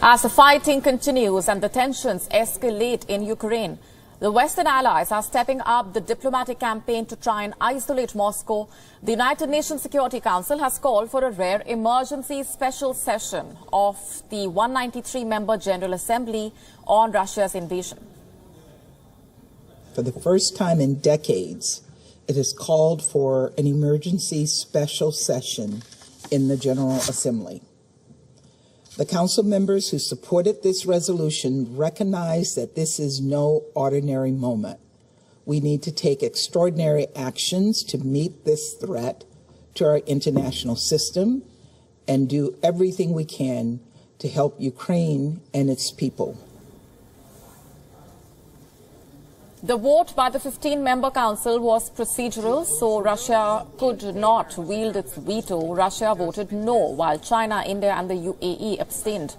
As the fighting continues and the tensions escalate in Ukraine, the Western allies are stepping up the diplomatic campaign to try and isolate Moscow. The United Nations Security Council has called for a rare emergency special session of the 193-member General Assembly on Russia's invasion. For the first time in decades, it has called for an emergency special session in the General Assembly. The Council members who supported this resolution recognize that this is no ordinary moment. We need to take extraordinary actions to meet this threat to our international system and do everything we can to help Ukraine and its people. The vote by the 15-member council was procedural, so Russia could not wield its veto. Russia voted no, while China, India and the UAE abstained.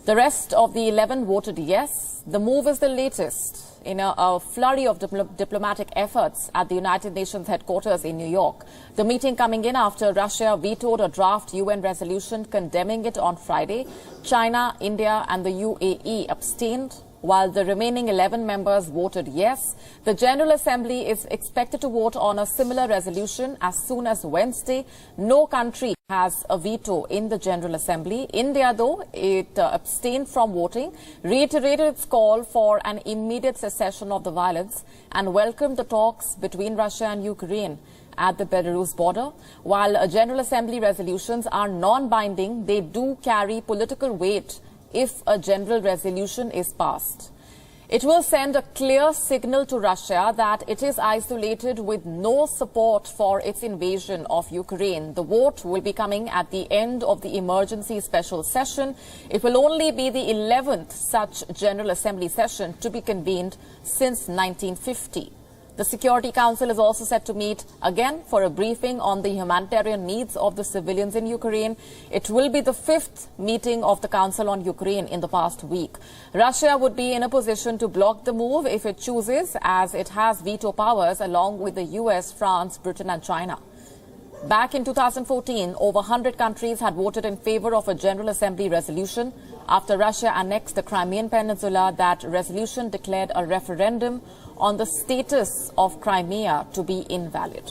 The rest of the 11 voted yes. The move is the latest in a flurry of diplomatic efforts at the United Nations headquarters in New York. The meeting coming in after Russia vetoed a draft UN resolution condemning it on Friday. China, India and the UAE abstained, while the remaining 11 members voted yes. The General Assembly is expected to vote on a similar resolution as soon as Wednesday. No country has a veto in the General Assembly. India, though, it abstained from voting, reiterated its call for an immediate cessation of the violence and welcomed the talks between Russia and Ukraine at the Belarus border. While General Assembly resolutions are non-binding, they do carry political weight if a general resolution is passed. It will send a clear signal to Russia that it is isolated with no support for its invasion of Ukraine. The vote will be coming at the end of the emergency special session. It will only be the 11th such General Assembly session to be convened since 1950. The Security Council is also set to meet again for a briefing on the humanitarian needs of the civilians in Ukraine. It will be the 5th meeting of the Council on Ukraine in the past week. Russia would be in a position to block the move if it chooses, as it has veto powers along with the US, France, Britain and China. Back in 2014, over 100 countries had voted in favor of a General Assembly resolution. After Russia annexed the Crimean Peninsula, that resolution declared a referendum on the status of Crimea to be invalid.